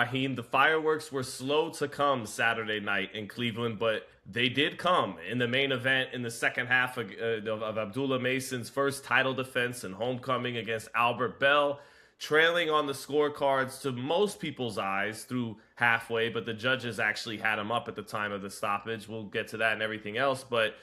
Raheem, the fireworks were slow to come Saturday night in Cleveland, but they did come in the main event in the second half of Abdullah Mason's first title defense and homecoming against Albert Bell, trailing on the scorecards to most people's eyes through halfway, but the judges actually had him up at the time of the stoppage. We'll get to that and everything else, but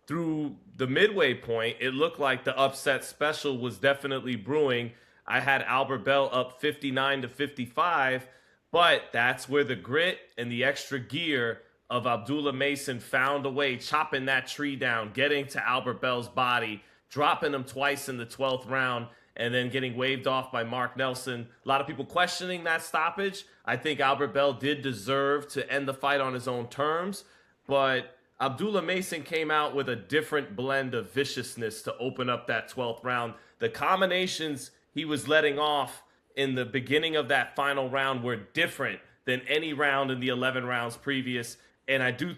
through the midway point, it looked like the upset special was definitely brewing. I had Albert Bell up 59 to 55. But that's where the grit and the extra gear of Abdullah Mason found a way, chopping that tree down, getting to Albert Bell's body, dropping him twice in the 12th round, and then getting waved off by Mark Nelson. A lot of people questioning that stoppage. I think Albert Bell did deserve to end the fight on his own terms, but Abdullah Mason came out with a different blend of viciousness to open up that 12th round. The combinations he was letting off in the beginning of that final round were different than any round in the 11 rounds previous. And I do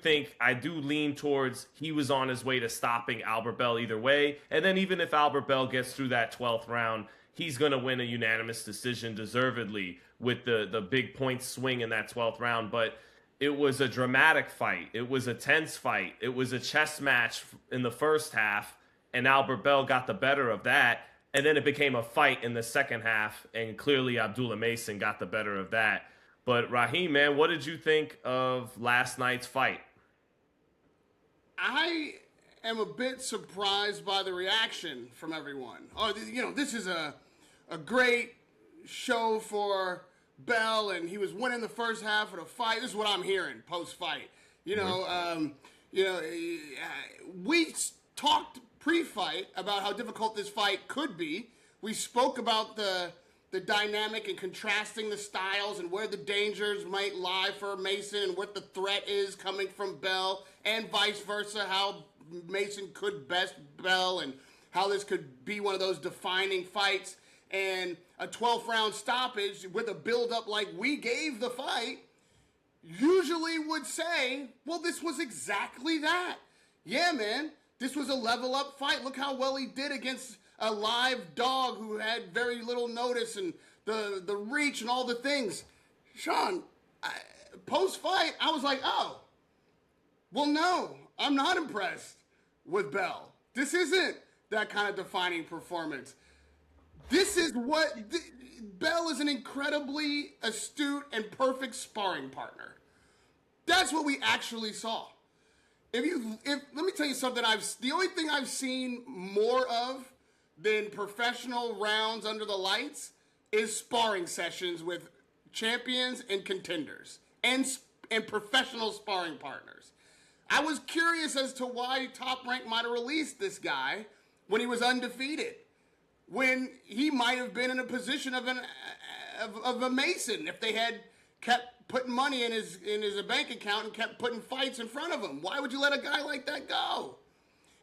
lean towards he was on his way to stopping Albert Bell either way. And then even if Albert Bell gets through that 12th round, he's going to win a unanimous decision deservedly with the big point swing in that 12th round. But it was a dramatic fight. It was a tense fight. It was a chess match in the first half, and Albert Bell got the better of that. And then it became a fight in the second half, and clearly Abdullah Mason got the better of that. But Raheem, man, what did you think of last night's fight? I am a bit surprised by the reaction from everyone. Oh, this is a great show for Bell, and he was winning the first half of the fight. This is what I'm hearing post-fight. We talked pre-fight about how difficult this fight could be. We spoke about the dynamic and contrasting the styles and where the dangers might lie for Mason and what the threat is coming from Bell, and vice versa, how Mason could best Bell and how this could be one of those defining fights. And a 12th round stoppage with a build-up like we gave the fight usually would say, well, this was exactly that. Yeah, man. This was a level-up fight. Look how well he did against a live dog who had very little notice and the reach and all the things. Sean, post-fight, I was like, oh, well, no, I'm not impressed with Bell. This isn't that kind of defining performance. This is what... Bell is an incredibly astute and perfect sparring partner. That's what we actually saw. Let me tell you something. The only thing I've seen more of than professional rounds under the lights is sparring sessions with champions and contenders and professional sparring partners. I was curious as to why Top Rank might have released this guy when he was undefeated, when he might have been in a position of a Mason if they had kept putting money in his bank account and kept putting fights in front of him. Why would you let a guy like that go?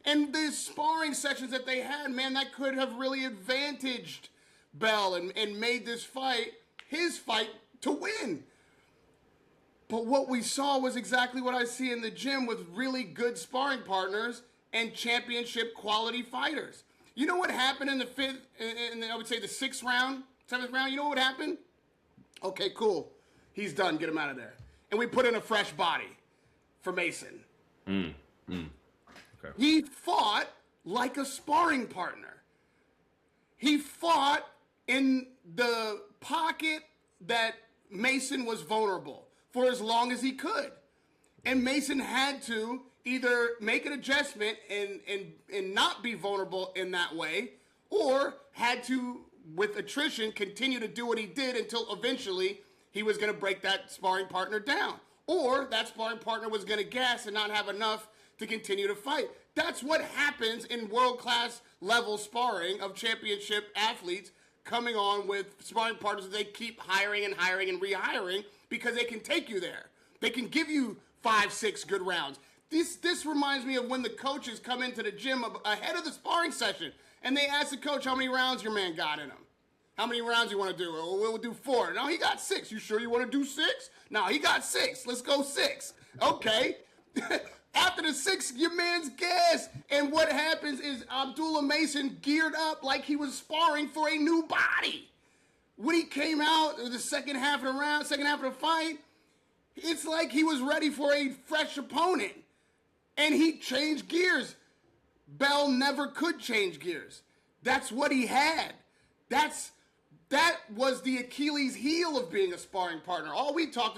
And the sparring sessions that they had, man, that could have really advantaged Bell and made this fight his fight to win. But what we saw was exactly what I see in the gym with really good sparring partners and championship quality fighters. You know what happened in the fifth, and I would say the sixth round, seventh round? You know what happened? Okay, cool. He's done. Get him out of there. And we put in a fresh body for Mason. Okay. He fought like a sparring partner. He fought in the pocket that Mason was vulnerable for as long as he could. And Mason had to either make an adjustment and not be vulnerable in that way, or had to, with attrition, continue to do what he did until eventually he was going to break that sparring partner down. Or that sparring partner was going to gas and not have enough to continue to fight. That's what happens in world-class level sparring of championship athletes coming on with sparring partners that they keep hiring and hiring and rehiring because they can take you there. They can give you 5-6 good rounds. This reminds me of when the coaches come into the gym ahead of the sparring session and they ask the coach how many rounds your man got in him. How many rounds you want to do? We'll do 4. No, he got 6. You sure you want to do 6? No, he got 6. Let's go 6. Okay. After the 6, your man's gas. And what happens is Abdullah Mason geared up like he was sparring for a new body. when he came out in the second half of the fight, it's like he was ready for a fresh opponent. And he changed gears. Bell never could change gears. That's what he had. That was the Achilles heel of being a sparring partner. All I talked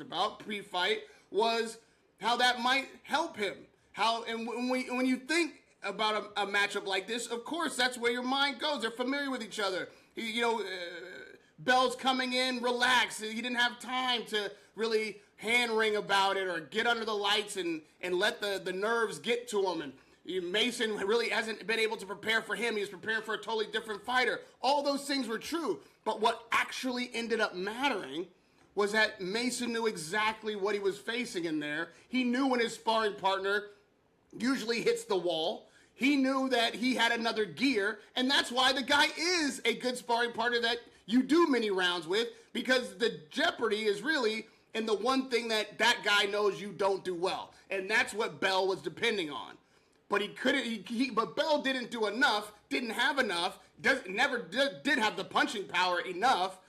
about pre-fight was how that might help him. When you think about a matchup like this, of course, that's where your mind goes. They're familiar with each other. Bell's coming in relaxed. He didn't have time to really hand ring about it or get under the lights and let the nerves get to him. And Mason really hasn't been able to prepare for him. He was preparing for a totally different fighter. All those things were true. But what actually ended up mattering was that Mason knew exactly what he was facing in there. He knew when his sparring partner usually hits the wall. He knew that he had another gear, and that's why the guy is a good sparring partner that you do many rounds with, because the jeopardy is really in the one thing that guy knows you don't do well, and that's what Bell was depending on. But he couldn't. But Bell didn't do enough. Didn't have enough. Never did have the punching power enough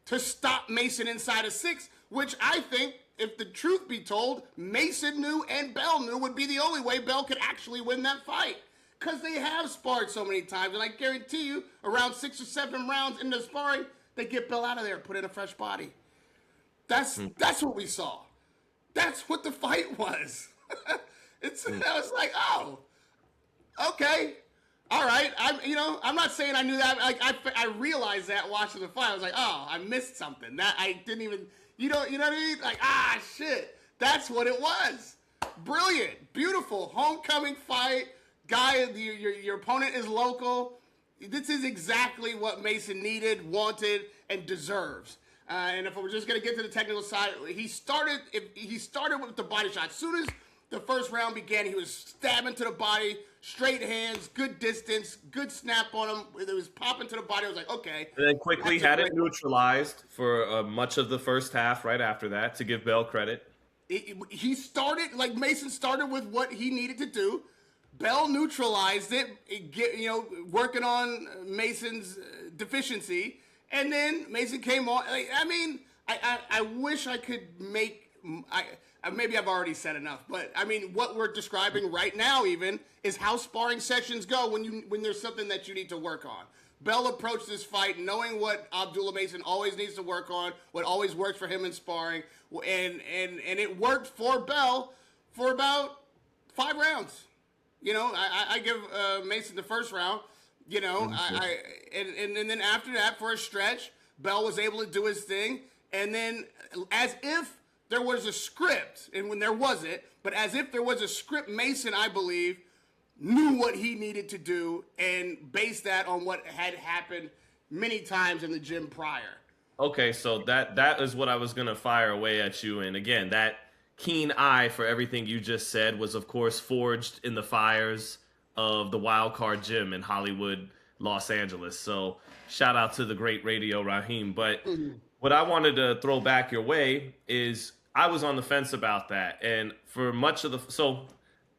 to stop Mason inside of 6, which I think, if the truth be told, Mason knew and Bell knew would be the only way Bell could actually win that fight. Because they have sparred so many times, and I guarantee you, around 6 or 7 rounds into sparring, they get Bell out of there, put in a fresh body. That's what we saw. That's what the fight was. I was like, oh, okay, all right. I'm not saying I knew that. Like I realized that watching the fight. I was like, oh, I missed something. That I didn't even. You know what I mean? Like, shit. That's what it was. Brilliant, beautiful homecoming fight. Guy, your opponent is local. This is exactly what Mason needed, wanted, and deserves. And if we're just gonna get to the technical side, he started with the body shot. As soon as the first round began, he was stabbing to the body, straight hands, good distance, good snap on him. It was popping to the body. I was like, okay. And then quickly had it neutralized for much of the first half right after that, to give Bell credit. He started, like Mason started with what he needed to do. Bell neutralized it, working on Mason's deficiency. And then Mason came on. I wish I could make... maybe I've already said enough, but I mean, what we're describing right now even is how sparring sessions go when there's something that you need to work on. Bell approached this fight knowing what Abdullah Mason always needs to work on, what always works for him in sparring, and it worked for Bell for about 5 rounds. I give Mason the first round. And then after that, for a stretch, Bell was able to do his thing, and then as if there was a script, and when there wasn't, but as if there was a script, Mason, I believe, knew what he needed to do and based that on what had happened many times in the gym prior. Okay, so that is what I was going to fire away at you. And again, that keen eye for everything you just said was, of course, forged in the fires of the Wild Card Gym in Hollywood, Los Angeles. So shout out to the great Radio Raheem. But what I wanted to throw back your way is I was on the fence about that. And for much of so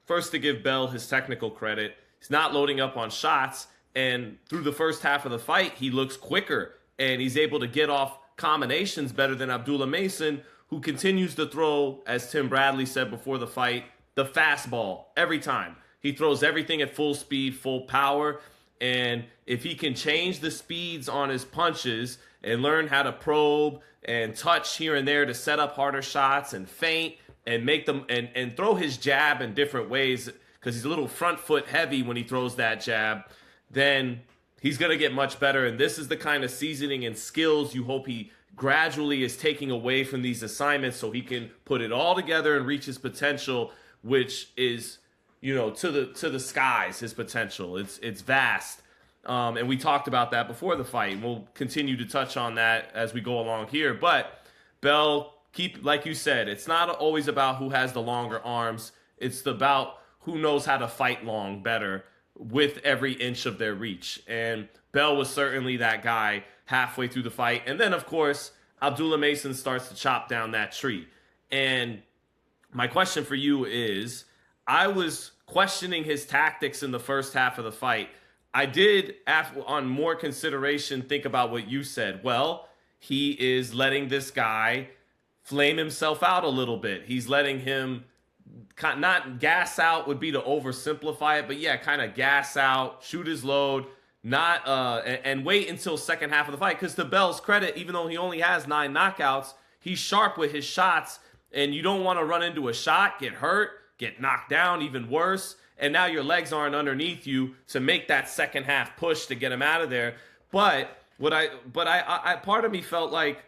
first, to give Bell his technical credit, he's not loading up on shots. And through the first half of the fight, he looks quicker and he's able to get off combinations better than Abdullah Mason, who continues to throw, as Tim Bradley said before the fight, the fastball every time. He throws everything at full speed, full power. And if he can change the speeds on his punches and learn how to probe and touch here and there to set up harder shots and feint and make them and throw his jab in different ways, because he's a little front foot heavy when he throws that jab, then he's going to get much better. And this is the kind of seasoning and skills you hope he gradually is taking away from these assignments, so he can put it all together and reach his potential, which is, to the skies. His potential, it's vast. And we talked about that before the fight. We'll continue to touch on that as we go along here. But Bell, like you said, it's not always about who has the longer arms. It's about who knows how to fight long better with every inch of their reach. And Bell was certainly that guy halfway through the fight. And then, of course, Abdullah Mason starts to chop down that tree. And my question for you is, I was questioning his tactics in the first half of the fight. I did, on more consideration, think about what you said. Well, he is letting this guy flame himself out a little bit. He's letting him not gas out would be to oversimplify it, but yeah, kind of gas out, shoot his load, not and wait until second half of the fight. Because to Bell's credit, even though he only has 9 knockouts, he's sharp with his shots, and you don't want to run into a shot, get hurt, get knocked down, even worse, and now your legs aren't underneath you to make that second half push to get him out of there. But I part of me felt like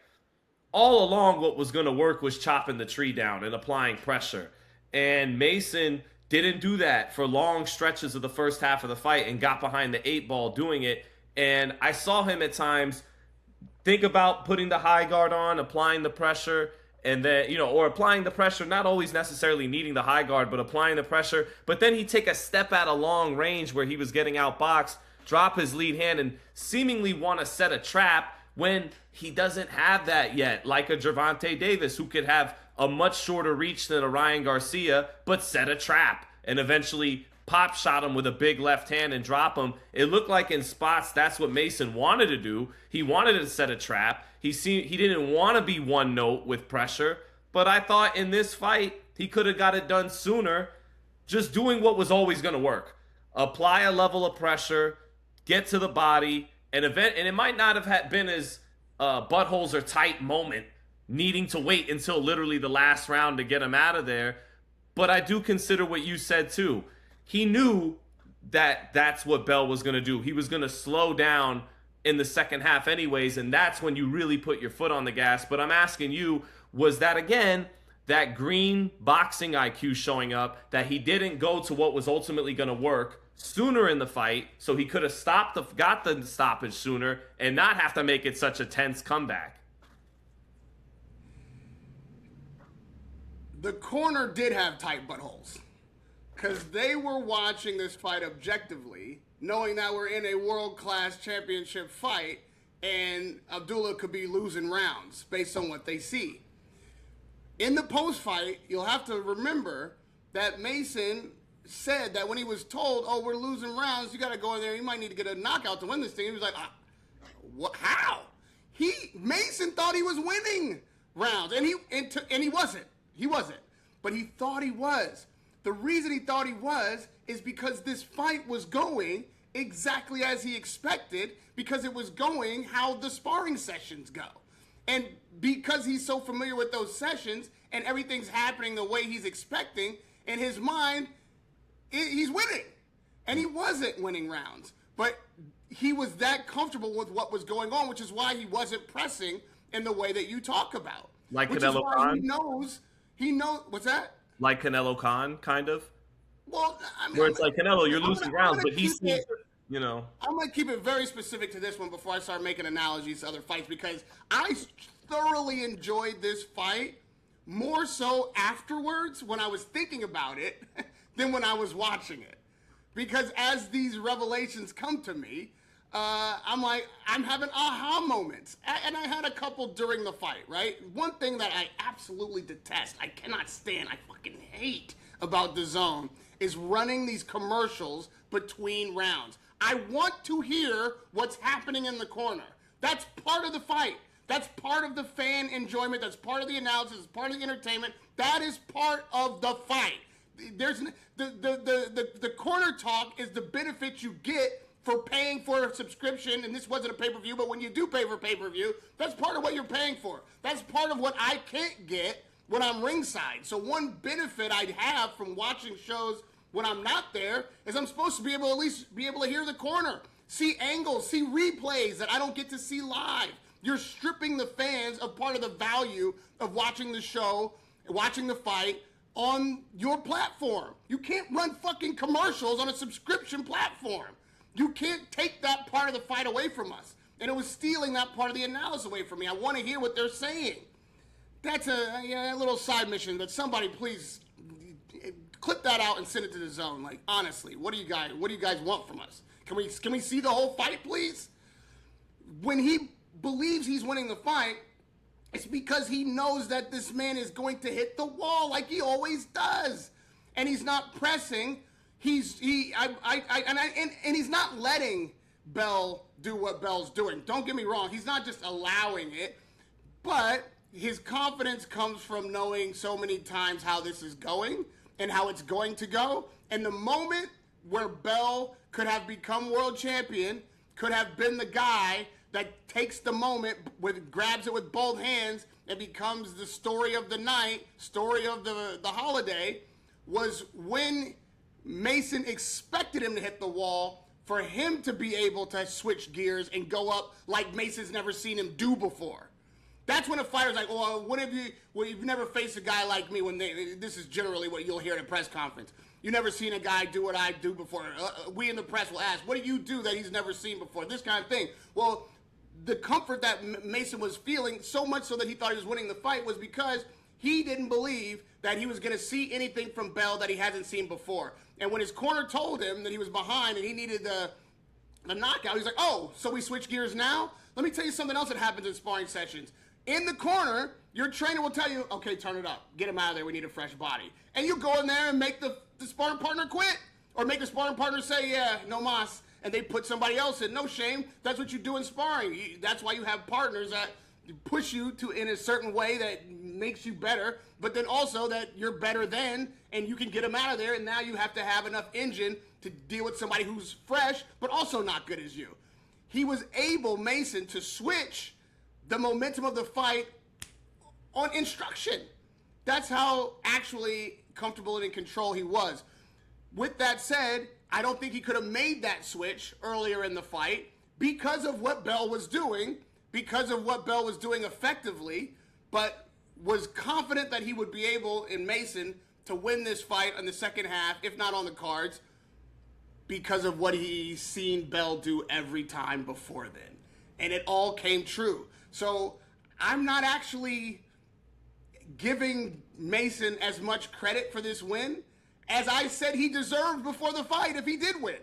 all along what was going to work was chopping the tree down and applying pressure. And Mason didn't do that for long stretches of the first half of the fight and got behind the 8 ball doing it. And I saw him at times think about putting the high guard on, applying the pressure, and then, or applying the pressure, not always necessarily needing the high guard, but applying the pressure. But then he'd take a step at a long range where he was getting outboxed, drop his lead hand, and seemingly want to set a trap when he doesn't have that yet, like a Gervonta Davis, who could have a much shorter reach than a Ryan Garcia, but set a trap and eventually pop shot him with a big left hand and drop him. It looked like in spots that's what Mason wanted to do. He wanted to set a trap. He didn't want to be one note with pressure, but I thought in this fight he could have got it done sooner, just doing what was always going to work. Apply a level of pressure, get to the body, and it might not have been as buttholes are tight moment, needing to wait until literally the last round to get him out of there. But I do consider what you said too. He knew that that's what Bell was going to do. He was going to slow down in the second half anyways, and that's when you really put your foot on the gas. But I'm asking you, was that, again, that green boxing IQ showing up, that he didn't go to what was ultimately going to work sooner in the fight, so he could have got the stoppage sooner and not have to make it such a tense comeback? The corner did have tight buttholes, because they were watching this fight objectively, knowing that we're in a world-class championship fight and Abdullah could be losing rounds based on what they see. In the post-fight, you'll have to remember that Mason said that when he was told, oh, we're losing rounds, you got to go in there, you might need to get a knockout to win this thing. He was like, what? How? Mason thought he was winning rounds, and he wasn't. He wasn't, but he thought he was. The reason he thought he was is because this fight was going exactly as he expected, because it was going how the sparring sessions go. And because he's so familiar with those sessions and everything's happening the way he's expecting, in his mind, he's winning. And he wasn't winning rounds. But he was that comfortable with what was going on, which is why he wasn't pressing in the way that you talk about. Like Canelo Khan? He knows, what's that? Like Canelo Khan, kind of? Well, I mean, where it's like, Canelo, you're losing rounds, but he seems, I'm going to keep it very specific to this one before I start making analogies to other fights, because I thoroughly enjoyed this fight more so afterwards when I was thinking about it than when I was watching it. Because as these revelations come to me, I'm having aha moments. And I had a couple during the fight, right? One thing that I absolutely detest, I cannot stand, I fucking hate about DAZN is running these commercials between rounds. I want to hear what's happening in the corner. That's part of the fight. That's part of the fan enjoyment. That's part of the analysis. It's part of the entertainment. That is part of the fight. There's the corner talk is the benefit you get for paying for a subscription, and this wasn't a pay-per-view, but when you do pay for pay-per-view, that's part of what you're paying for. That's part of what I can't get when I'm ringside. So one benefit I'd have from watching shows when I'm not there is I'm supposed to be able to at least be able to hear the corner, see angles, see replays that I don't get to see live. You're stripping the fans of part of the value of watching the show, watching the fight on your platform. You can't run fucking commercials on a subscription platform. You can't take that part of the fight away from us. And it was stealing that part of the analysis away from me. I want to hear what they're saying. That's a little side mission, but somebody please clip that out and send it to DAZN. Like, honestly, what do you guys want from us? Can we see the whole fight, please? When he believes he's winning the fight, it's because he knows that this man is going to hit the wall like he always does. And he's not pressing. and he's not letting Bell do what Bell's doing. Don't get me wrong. He's not just allowing it, but his confidence comes from knowing so many times how this is going and how it's going to go. And the moment where Bell could have become world champion, could have been the guy that takes the moment, grabs it with both hands, and becomes the story of the night, story of the holiday, was when Mason expected him to hit the wall for him to be able to switch gears and go up like Mason's never seen him do before. That's when a fighter's like, well, you've never faced a guy like me this is generally what you'll hear at a press conference. You never seen a guy do what I do before. We in the press will ask, what do you do that he's never seen before? This kind of thing. Well, the comfort that Mason was feeling, so much so that he thought he was winning the fight, was because he didn't believe that he was going to see anything from Bell that he hasn't seen before. And when his corner told him that he was behind and he needed the knockout, he's like, oh, so we switch gears now? Let me tell you something else that happens in sparring sessions. In the corner, your trainer will tell you, okay, turn it up. Get him out of there. We need a fresh body. And you go in there and make the sparring partner quit. Or make the sparring partner say, yeah, no mas. And they put somebody else in. No shame. That's what you do in sparring. That's why you have partners that push you in a certain way that makes you better, but then also that you're better than, and you can get them out of there, and now you have to have enough engine to deal with somebody who's fresh, but also not good as you. He was able, Mason, to switch the momentum of the fight on instruction. That's how actually comfortable and in control he was. With that said, I don't think he could have made that switch earlier in the fight because of what Bell was doing, effectively, but was confident that he would be able, in Mason, to win this fight in the second half, if not on the cards, because of what he's seen Bell do every time before then. And it all came true. So I'm not actually giving Mason as much credit for this win as I said he deserved before the fight if he did win.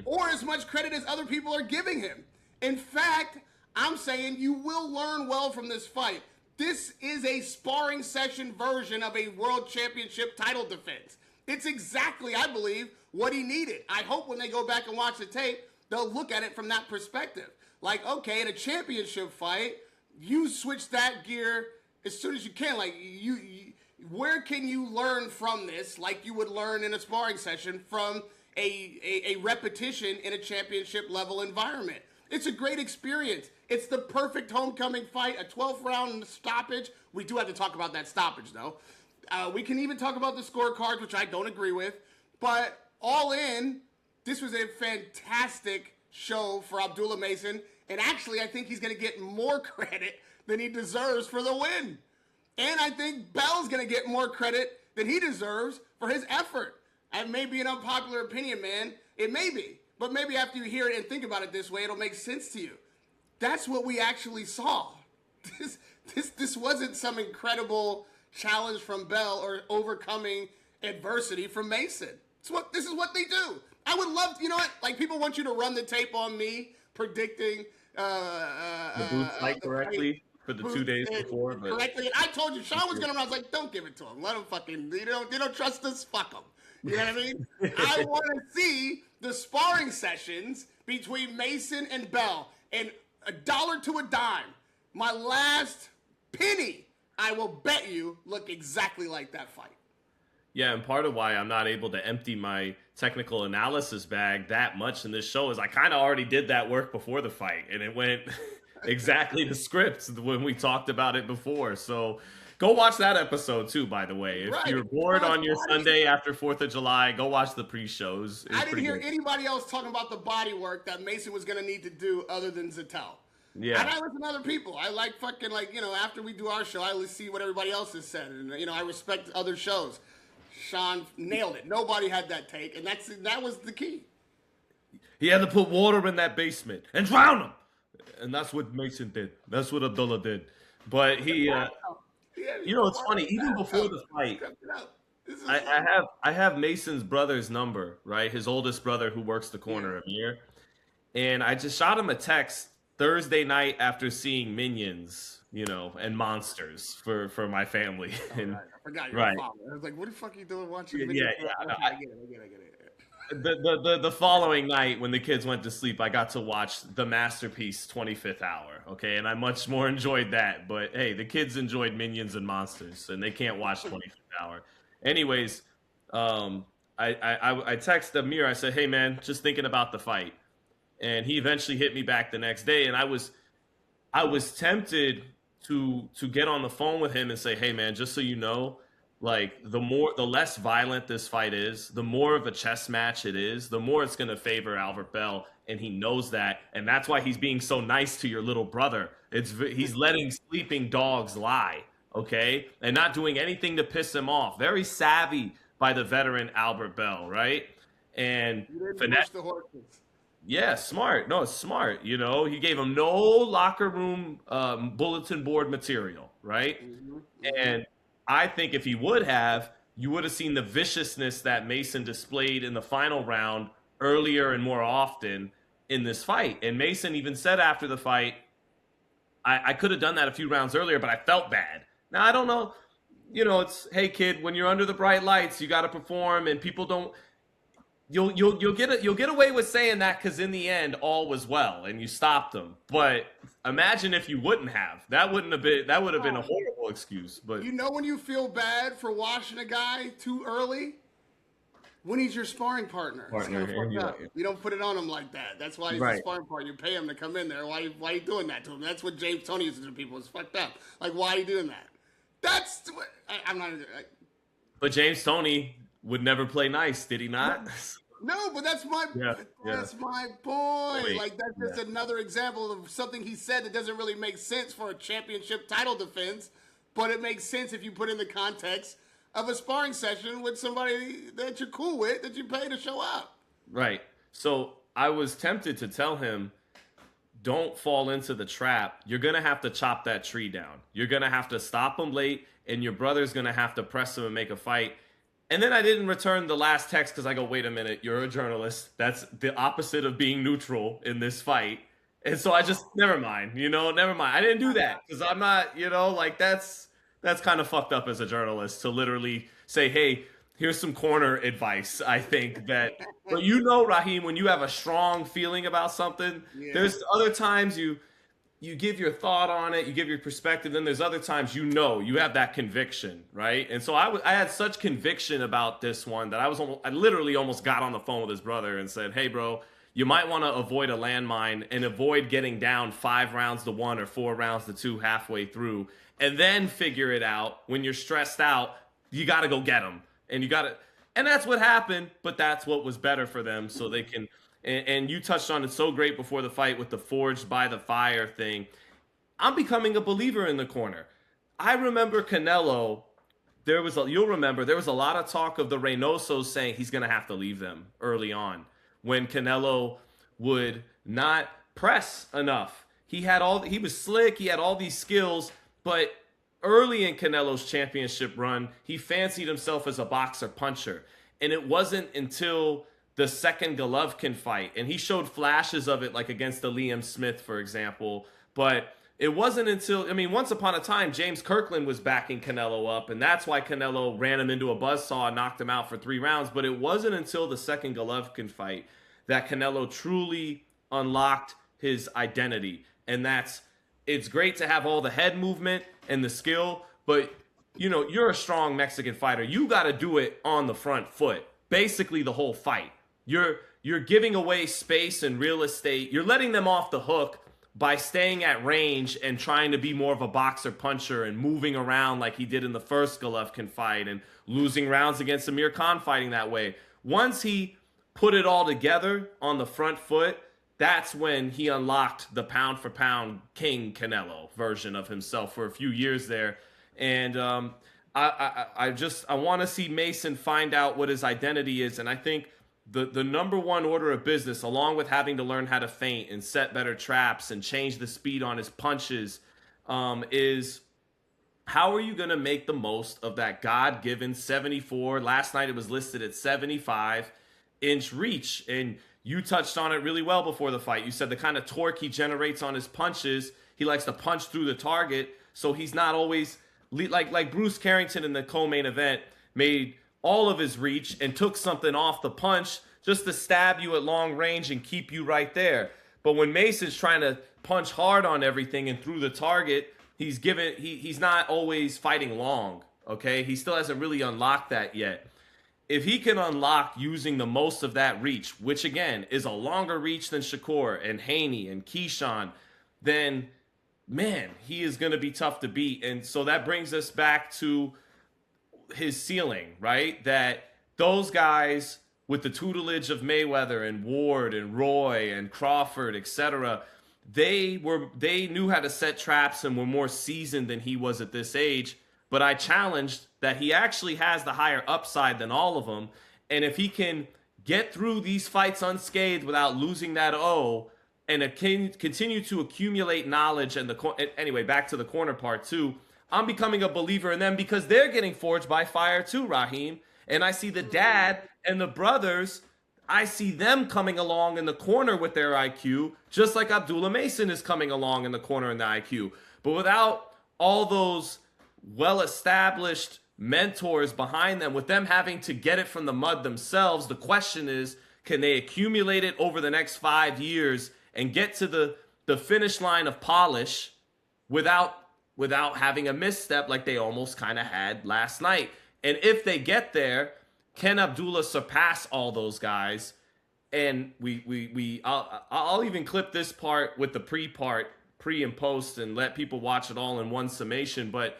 Or as much credit as other people are giving him. In fact, I'm saying you will learn well from this fight. This is a sparring session version of a world championship title defense. It's exactly, I believe, what he needed. I hope when they go back and watch the tape, they'll look at it from that perspective. Like, okay, in a championship fight, you switch that gear as soon as you can. Like, where can you learn from this, like you would learn in a sparring session from a repetition in a championship level environment? It's a great experience. It's the perfect homecoming fight, a 12th round stoppage. We do have to talk about that stoppage, though. We can even talk about the scorecards, which I don't agree with. But all in, this was a fantastic show for Abdullah Mason. And actually, I think he's going to get more credit than he deserves for the win. And I think Bell's going to get more credit than he deserves for his effort. That may be an unpopular opinion, man. It may be. But maybe after you hear it and think about it this way, it'll make sense to you. That's what we actually saw. This wasn't some incredible challenge from Bell or overcoming adversity from Mason. This is what they do. I would love to, you know what? Like, people want you to run the tape on me predicting the booth fight correctly for the 2 days before. But correctly, and I told you Sean was gonna run. I was like, don't give it to him. Let him fucking. You don't trust us. Fuck him. You know what I mean? I want to see the sparring sessions between Mason and Bell, and $1 to a dime, my last penny, I will bet you, look exactly like that fight. yeah, and part of why I'm not able to empty my technical analysis bag that much in this show is I kind of already did that work before the fight, and it went exactly to script when we talked about it before. So go watch that episode too, by the way. If you're bored on your Sunday after 4th of July, go watch the pre-shows. I didn't hear anybody else talking about the body work that Mason was going to need to do other than Zittel. Yeah. And I listen to other people. I like fucking, like, you know, after we do our show, I see what everybody else has said. And, you know, I respect other shows. Sean nailed it. Nobody had that take, and that was the key. He had to put water in that basement and drown him. And that's what Mason did. That's what Abdullah did. But he... you know, it's funny. Even before the fight, I have Mason's brother's number, right? His oldest brother who works the corner of Amir. And I just shot him a text Thursday night after seeing Minions, you know, and Monsters for my family. And, I forgot your father. I was like, what the fuck are you doing watching Minions? Yeah. I get it. the following night when the kids went to sleep, I got to watch the masterpiece 25th Hour. Okay, and I much more enjoyed that. But hey, the kids enjoyed Minions and Monsters, and they can't watch 25th Hour. Anyways, I texted Amir. I said, "Hey man, just thinking about the fight," and he eventually hit me back the next day, and I was tempted to get on the phone with him and say, "Hey man, just so you know, like the less violent this fight is, the more of a chess match it is, the more it's going to favor Albert Bell, and he knows that, and that's why he's being so nice to your little brother. He's letting sleeping dogs lie, okay, and not doing anything to piss him off. Very savvy by the veteran Albert Bell, right? And finesse the horses. Yeah, smart. No, it's smart. You know, he gave him no locker room bulletin board material, right? Mm-hmm. And I think if he would have, you would have seen the viciousness that Mason displayed in the final round earlier and more often in this fight. And Mason even said after the fight, I could have done that a few rounds earlier, but I felt bad. Now, I don't know. You know, it's, hey, kid, when you're under the bright lights, you got to perform, and people don't. You'll get away with saying that because in the end all was well and you stopped them. But imagine if you wouldn't have. That would have been a horrible excuse. But you know when you feel bad for washing a guy too early? When he's your sparring partner. You don't put it on him like that. That's why he's a sparring partner. You pay him to come in there. Why are you doing that to him? That's what James Toney used to do to people. It's fucked up. Like, why are you doing that? That's what I'm not. But James Toney would never play nice, did he not? No, but that's my point. Wait, like that's just another example of something he said that doesn't really make sense for a championship title defense, but it makes sense if you put in the context of a sparring session with somebody that you're cool with, that you pay to show up. Right. So I was tempted to tell him, don't fall into the trap. You're going to have to chop that tree down. You're going to have to stop him late, and your brother's going to have to press him and make a fight. And then I didn't return the last text because I go, wait a minute, you're a journalist. That's the opposite of being neutral in this fight. And so I just, never mind. I didn't do that because I'm not, like that's kind of fucked up as a journalist to literally say, hey, here's some corner advice. I think that, but Raheem, when you have a strong feeling about something, there's other times you give your thought on it, you give your perspective, then there's other times you have that conviction, right? And so I had such conviction about this one that I literally almost got on the phone with his brother and said, hey, bro, you might want to avoid a landmine and avoid getting down 5 rounds to 1 or 4 rounds to 2 halfway through, and then figure it out. When you're stressed out, you got to go get them. And that's what happened, but that's what was better for them so they can. And you touched on it so great before the fight with the forged by the fire thing. I'm becoming a believer in the corner. I remember Canelo. You'll remember there was a lot of talk of the Reynosos saying he's going to have to leave them early on when Canelo would not press enough. He was slick. He had all these skills, but early in Canelo's championship run, he fancied himself as a boxer puncher, and it wasn't until the second Golovkin fight, and he showed flashes of it, like against the Liam Smith, for example. But it wasn't until, once upon a time, James Kirkland was backing Canelo up, and that's why Canelo ran him into a buzzsaw and knocked him out for 3 rounds. But it wasn't until the second Golovkin fight that Canelo truly unlocked his identity. And it's great to have all the head movement and the skill, but, you're a strong Mexican fighter. You got to do it on the front foot, basically the whole fight. You're giving away space and real estate. You're letting them off the hook by staying at range and trying to be more of a boxer puncher and moving around like he did in the first Golovkin fight and losing rounds against Amir Khan fighting that way. Once he put it all together on the front foot, that's when he unlocked the pound for pound King Canelo version of himself for a few years there. And I want to see Mason find out what his identity is. And I think the number one order of business, along with having to learn how to feint and set better traps and change the speed on his punches, is how are you going to make the most of that God-given 74, last night it was listed at 75-inch reach? And you touched on it really well before the fight. You said the kind of torque he generates on his punches, he likes to punch through the target, so he's not always, like Bruce Carrington in the co-main event, made all of his reach and took something off the punch just to stab you at long range and keep you right there. But when Mason's trying to punch hard on everything and through the target, he's not always fighting long, okay? He still hasn't really unlocked that yet. If he can unlock using the most of that reach, which again is a longer reach than Shakur and Haney and Keyshawn, then man, he is going to be tough to beat. And so that brings us back to his ceiling, right? That those guys with the tutelage of Mayweather and Ward and Roy and Crawford, etc., they knew how to set traps and were more seasoned than he was at this age. But I challenged that he actually has the higher upside than all of them. And if he can get through these fights unscathed without losing that O, and continue to accumulate knowledge, and anyway, back to the corner part too, I'm becoming a believer in them because they're getting forged by fire too, Raheem. And I see the dad and the brothers, I see them coming along in the corner with their IQ, just like Abdullah Mason is coming along in the corner in the IQ. But without all those well-established mentors behind them, with them having to get it from the mud themselves, the question is, can they accumulate it over the next 5 years and get to the finish line of polish without having a misstep like they almost kind of had last night? And if they get there, can Abdullah surpass all those guys? And I'll even clip this part with the pre and post, and let people watch it all in one summation. But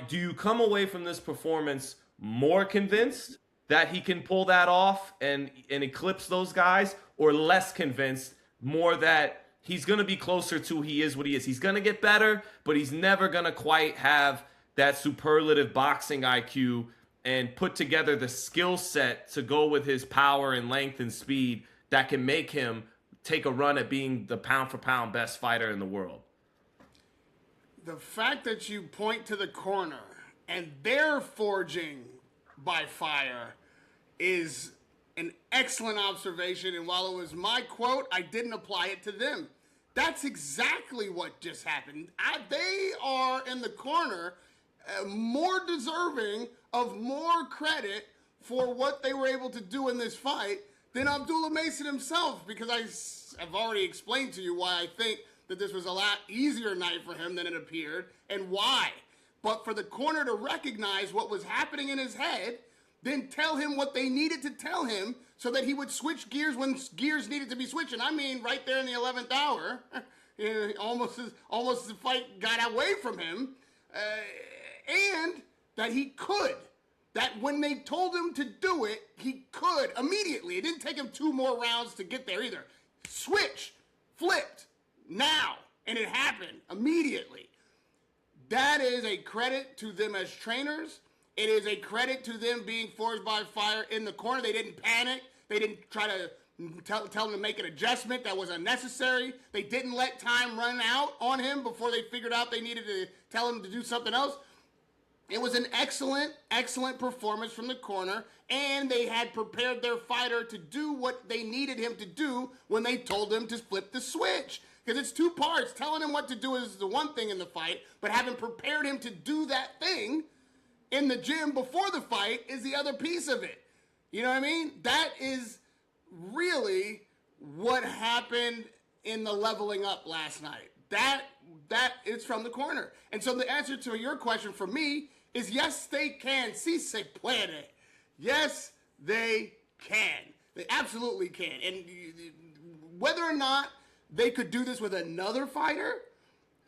do you come away from this performance more convinced that he can pull that off and eclipse those guys, or less convinced, more that he's going to be closer to he is what he is? He's going to get better, but he's never going to quite have that superlative boxing IQ and put together the skill set to go with his power and length and speed that can make him take a run at being the pound for pound best fighter in the world. The fact that you point to the corner and they're forging by fire is an excellent observation. And while it was my quote, I didn't apply it to them. That's exactly what just happened. They are in the corner, more deserving of more credit for what they were able to do in this fight than Abdullah Mason himself, because I've already explained to you why I think that this was a lot easier night for him than it appeared, and why. But for the corner to recognize what was happening in his head, then tell him what they needed to tell him so that he would switch gears when gears needed to be switched. And I mean, right there in the 11th hour, almost the fight got away from him, and that he could. That when they told him to do it, he could immediately. It didn't take him 2 more rounds to get there either. Switch, flipped, now, and it happened immediately. That is a credit to them as trainers. It is a credit to them being forged by fire in the corner. They didn't panic. They didn't try to tell him to make an adjustment that was unnecessary. They didn't let time run out on him before they figured out they needed to tell him to do something else. It was an excellent, excellent performance from the corner, and they had prepared their fighter to do what they needed him to do when they told him to flip the switch. Because it's 2 parts. Telling him what to do is the one thing in the fight, but having prepared him to do that thing in the gym before the fight is the other piece of it. You know what I mean? That is really what happened in the leveling up last night. That is from the corner. And so the answer to your question for me is yes, they can. Si se puede. Yes, they can. They absolutely can. And whether or not they could do this with another fighter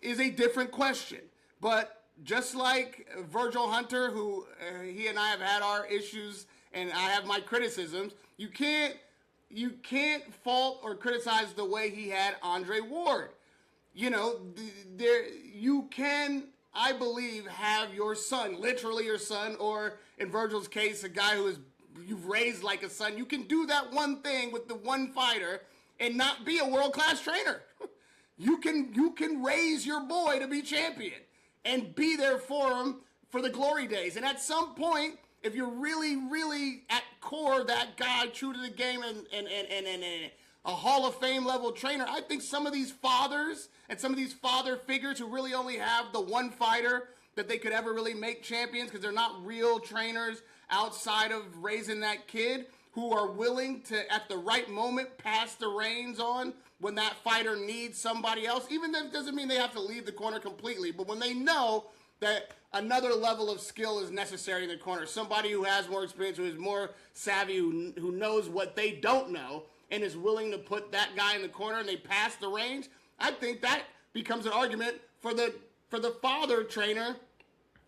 is a different question. But just like Virgil Hunter, who he and I have had our issues and I have my criticisms, you can't fault or criticize the way he had Andre Ward. You know, you can, I believe, have your son, literally your son, or in Virgil's case, a guy you've raised like a son. You can do that one thing with the one fighter and not be a world-class trainer. You can raise your boy to be champion and be there for him for the glory days. And at some point, if you're really, really at core that guy, true to the game and a Hall of Fame level trainer, I think some of these fathers and some of these father figures who really only have the one fighter that they could ever really make champions because they're not real trainers outside of raising that kid, who are willing to, at the right moment, pass the reins on when that fighter needs somebody else. Even if it doesn't mean they have to leave the corner completely, but when they know that another level of skill is necessary in the corner, somebody who has more experience, who is more savvy, who knows what they don't know, and is willing to put that guy in the corner, and they pass the reins, I think that becomes an argument for the father trainer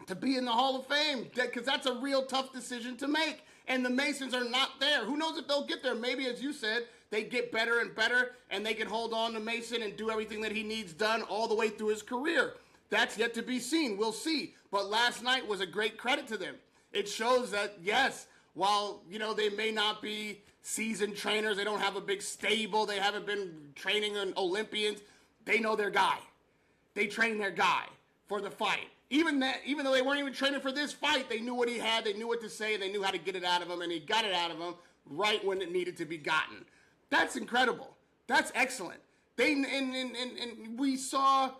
to be in the Hall of Fame, because that's a real tough decision to make. And the Masons are not there. Who knows if they'll get there? Maybe, as you said, they get better and better, and they can hold on to Mason and do everything that he needs done all the way through his career. That's yet to be seen. We'll see. But last night was a great credit to them. It shows that, yes, while, they may not be seasoned trainers, they don't have a big stable, they haven't been training on Olympians, they know their guy. They train their guy for the fight. Even though they weren't even training for this fight, they knew what he had, they knew what to say, they knew how to get it out of him, and he got it out of him right when it needed to be gotten. That's incredible. That's excellent. And we saw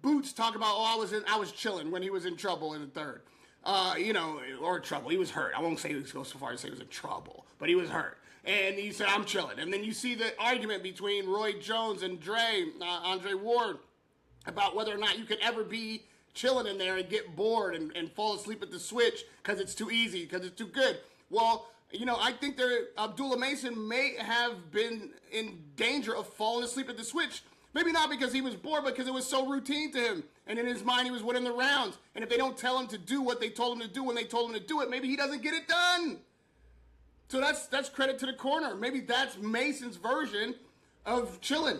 Boots talk about, I was chilling when he was in trouble in the third. Or trouble. He was hurt. I won't say he goes so far as to say he was in trouble, but he was hurt. And he said, I'm chilling. And then you see the argument between Roy Jones and Andre Ward, about whether or not you could ever be chilling in there and get bored and fall asleep at the switch because it's too easy, because it's too good. Well, I think Abdullah Mason may have been in danger of falling asleep at the switch. Maybe not because he was bored, but because it was so routine to him. And in his mind, he was winning the rounds. And if they don't tell him to do what they told him to do when they told him to do it, maybe he doesn't get it done. So that's credit to the corner. Maybe that's Mason's version of chilling,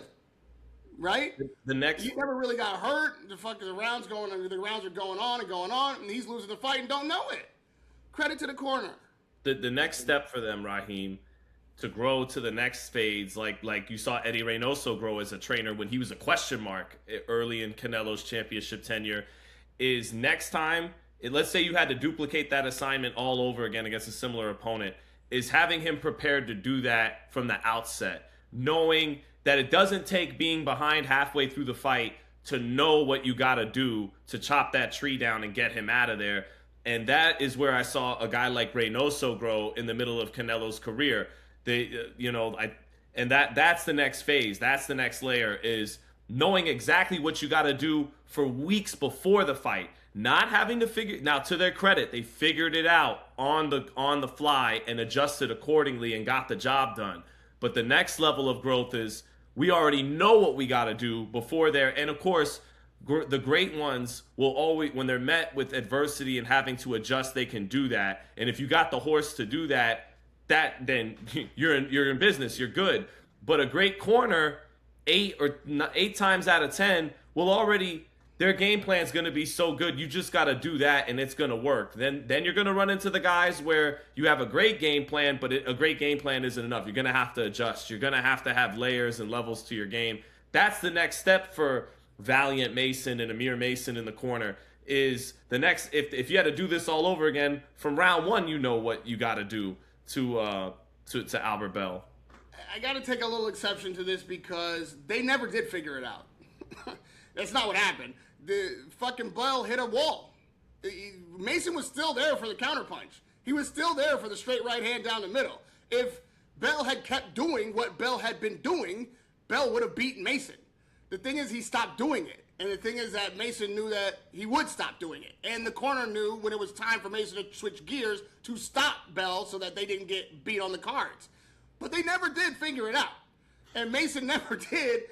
right? The next, he never really got hurt. The rounds are going on, and he's losing the fight and don't know it. Credit to the corner. The next step for them, Raheem, to grow to the next phase, like you saw Eddie Reynoso grow as a trainer when he was a question mark early in Canelo's championship tenure, is next time, let's say you had to duplicate that assignment all over again against a similar opponent, is having him prepared to do that from the outset, knowing that it doesn't take being behind halfway through the fight to know what you got to do to chop that tree down and get him out of there. And that is where I saw a guy like Reynoso grow in the middle of Canelo's career. That's the next phase. That's the next layer, is knowing exactly what you got to do for weeks before the fight. Not having to figure. Now, to their credit, they figured it out on the fly and adjusted accordingly and got the job done. But the next level of growth is we already know what we got to do before there. And of course, the great ones will always, when they're met with adversity and having to adjust, they can do that. And if you got the horse to do that, then you're in business. You're good. But a great corner, 8 times out of 10 will already. Their game plan is going to be so good. You just got to do that, and it's going to work. Then you're going to run into the guys where you have a great game plan, but a great game plan isn't enough. You're going to have to adjust. You're going to have layers and levels to your game. That's the next step for Valiant Mason and Amir Mason in the corner. Is the next, if you had to do this all over again from round one, you know what you got to do to Albert Bell. I got to take a little exception to this because they never did figure it out. That's not what happened. The fucking Bell hit a wall. Mason was still there for the counterpunch. He was still there for the straight right hand down the middle. If Bell had kept doing what Bell had been doing, Bell would have beaten Mason. The thing is, he stopped doing it. And the thing is that Mason knew that he would stop doing it. And the corner knew when it was time for Mason to switch gears to stop Bell so that they didn't get beat on the cards. But they never did figure it out. And Mason never did.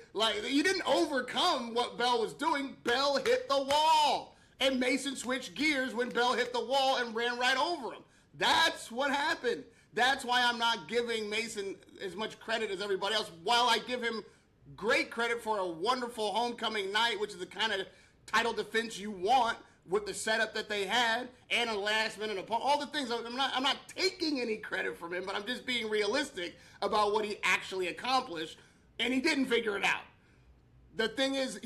He didn't overcome what Bell was doing. Bell hit the wall. And Mason switched gears when Bell hit the wall and ran right over him. That's what happened. That's why I'm not giving Mason as much credit as everybody else. While I give him great credit for a wonderful homecoming night, which is the kind of title defense you want with the setup that they had, and a last-minute opponent, all the things. I'm not taking any credit from him, but I'm just being realistic about what he actually accomplished, and he didn't figure it out. The thing is,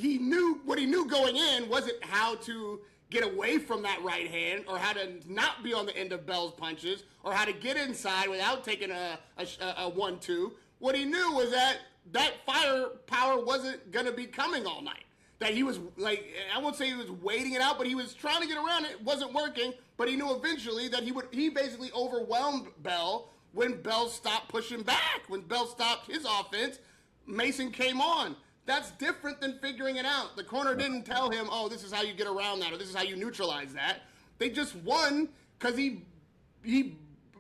what he knew going in wasn't how to get away from that right hand, or how to not be on the end of Bell's punches, or how to get inside without taking a 1-2. What he knew was that firepower wasn't going to be coming all night. That he was, I won't say he was waiting it out, but he was trying to get around it. It wasn't working, but he knew eventually that he basically overwhelmed Bell when Bell stopped pushing back. When Bell stopped his offense, Mason came on. That's different than figuring it out. The corner didn't tell him, oh, this is how you get around that, or this is how you neutralize that. They just won because he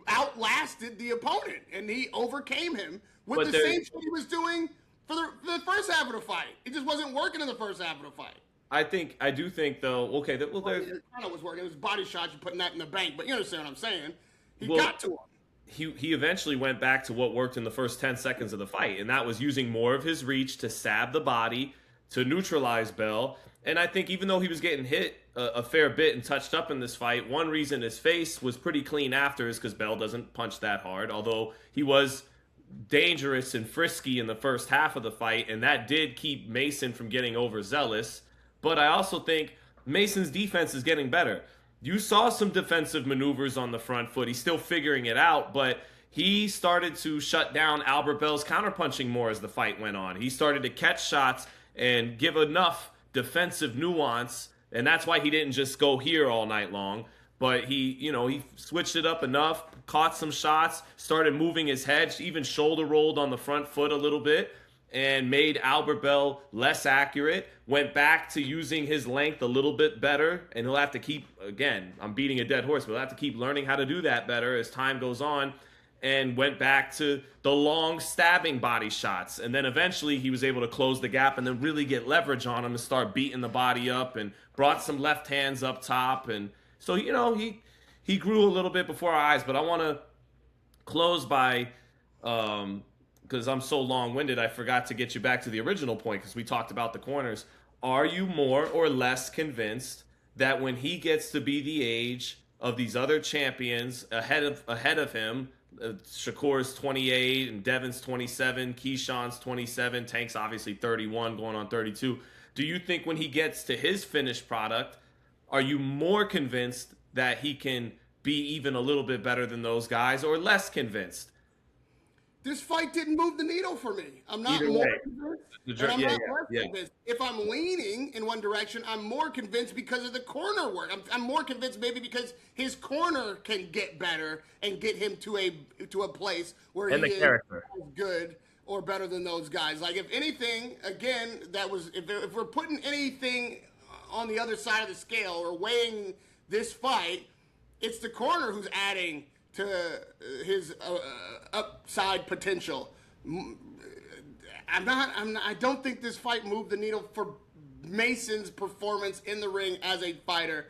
outlasted the opponent, and he overcame him with the same shit he was doing for the first half of the fight. It just wasn't working in the first half of the fight. I do think, though, okay, it kind of was working. It was body shots, you're putting that in the bank, but you understand what I'm saying. He got to him. He eventually went back to what worked in the first 10 seconds of the fight, and that was using more of his reach to stab the body, to neutralize Bell. And I think even though he was getting hit a fair bit and touched up in this fight, one reason his face was pretty clean after is because Bell doesn't punch that hard, although he was dangerous and frisky in the first half of the fight, and that did keep Mason from getting overzealous. But I also think Mason's defense is getting better. You saw some defensive maneuvers on the front foot. He's still figuring it out, but he started to shut down Albert Bell's counterpunching more as the fight went on. He started to catch shots and give enough defensive nuance, and that's why he didn't just go here all night long. But he switched it up enough, caught some shots, started moving his head, even shoulder rolled on the front foot a little bit, and made Albert Bell less accurate, went back to using his length a little bit better, and he'll have to keep, again, I'm beating a dead horse, but he'll have to keep learning how to do that better as time goes on, and went back to the long stabbing body shots. And then eventually he was able to close the gap and then really get leverage on him and start beating the body up, and brought some left hands up top. And so, he grew a little bit before our eyes. But I want to close by, because I'm so long-winded, I forgot to get you back to the original point because we talked about the corners. Are you more or less convinced that when he gets to be the age of these other champions ahead of him, Shakur's 28 and Devin's 27, Keyshawn's 27, Tank's obviously 31 going on 32. Do you think when he gets to his finished product, are you more convinced that he can be even a little bit better than those guys, or less convinced? This fight didn't move the needle for me. I'm not more convinced, and I'm not less convinced. If I'm leaning in one direction, I'm more convinced because of the corner work. I'm more convinced maybe because his corner can get better and get him to a place where he is as good or better than those guys. Like, if anything, again, if we're putting anything on the other side of the scale or weighing this fight, it's the corner who's adding to his upside potential. I don't think this fight moved the needle for Mason's performance in the ring as a fighter.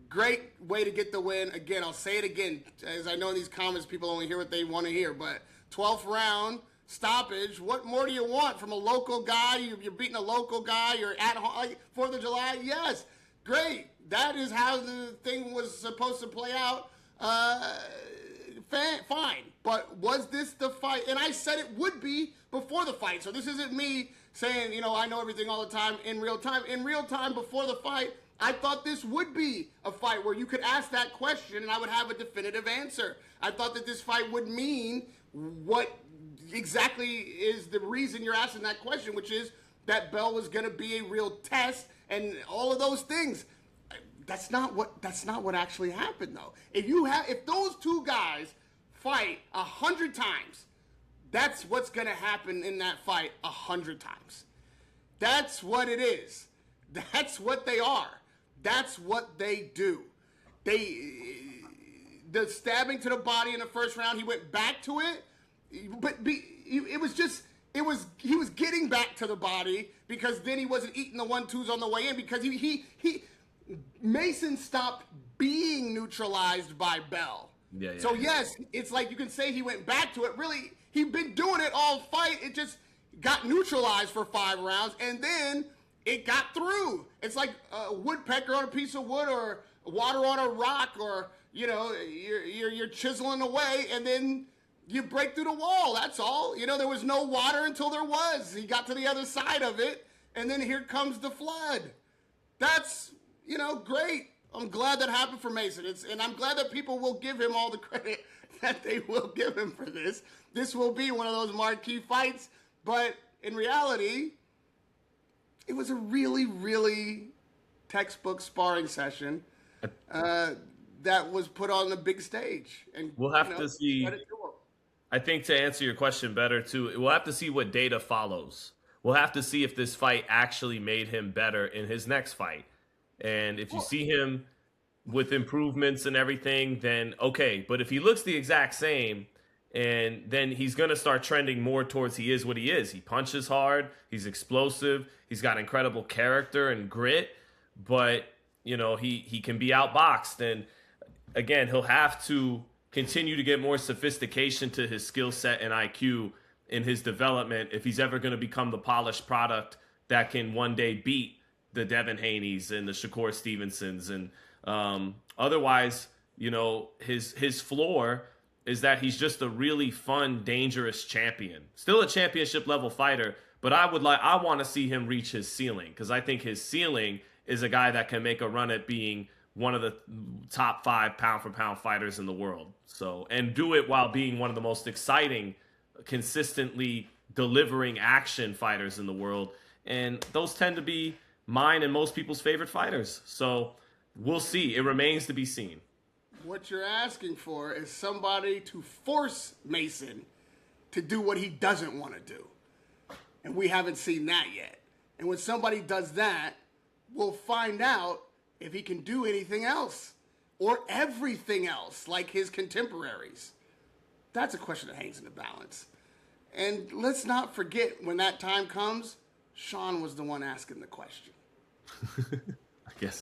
Great way to get the win. Again, I'll say it again, as I know in these comments people only hear what they want to hear, but 12th round stoppage. What more do you want from a local guy? You're beating a local guy. You're at home, like 4th of July. Yes, great. That is how the thing was supposed to play out. Fine, but was this the fight? And I said it would be before the fight, so this isn't me saying, I know everything all the time in real time. In real time, before the fight, I thought this would be a fight where you could ask that question and I would have a definitive answer. I thought that this fight would mean what exactly is the reason you're asking that question, which is that Bell was going to be a real test and all of those things. That's not what actually happened, though. If those two guys fight 100 times, that's what's going to happen in that fight 100 times. That's what it is. That's what they are. That's what they do. The stabbing to the body in the first round, he went back to it, but he was getting back to the body because then he wasn't eating the 1-2s on the way in because Mason stopped being neutralized by Bell. So yes, it's like you can say he went back to it. Really, he'd been doing it all fight. It just got neutralized for 5 rounds, and then it got through. It's like a woodpecker on a piece of wood or water on a rock, or you're chiseling away, and then you break through the wall. That's all. There was no water until there was. He got to the other side of it, and then here comes the flood. That's great. I'm glad that happened for Mason. And I'm glad that people will give him all the credit that they will give him for this. This will be one of those marquee fights. But in reality, it was a really, really textbook sparring session that was put on the big stage. And we'll have to see. I think to answer your question better too, we'll have to see what data follows. We'll have to see if this fight actually made him better in his next fight. And if you see him with improvements and everything, then okay. But if he looks the exact same, and then he's going to start trending more towards he is what he is. He punches hard, he's explosive, he's got incredible character and grit, but you know, he can be outboxed. And again, he'll have to continue to get more sophistication to his skill set and IQ in his development if he's ever going to become the polished product that can one day beat the Devin Haney's and the Shakur Stevensons. And otherwise, you know, his floor is that he's just a really fun, dangerous champion. Still a championship level fighter, but I want to see him reach his ceiling, because I think his ceiling is a guy that can make a run at being one of the top 5 pound for pound fighters in the world. So, and do it while being one of the most exciting, consistently delivering action fighters in the world. And those tend to be mine and most people's favorite fighters. So we'll see. It remains to be seen. What you're asking for is somebody to force Mason to do what he doesn't want to do. And we haven't seen that yet. And when somebody does that, we'll find out if he can do anything else or everything else like his contemporaries. That's a question that hangs in the balance. And let's not forget, when that time comes, Sean was the one asking the question.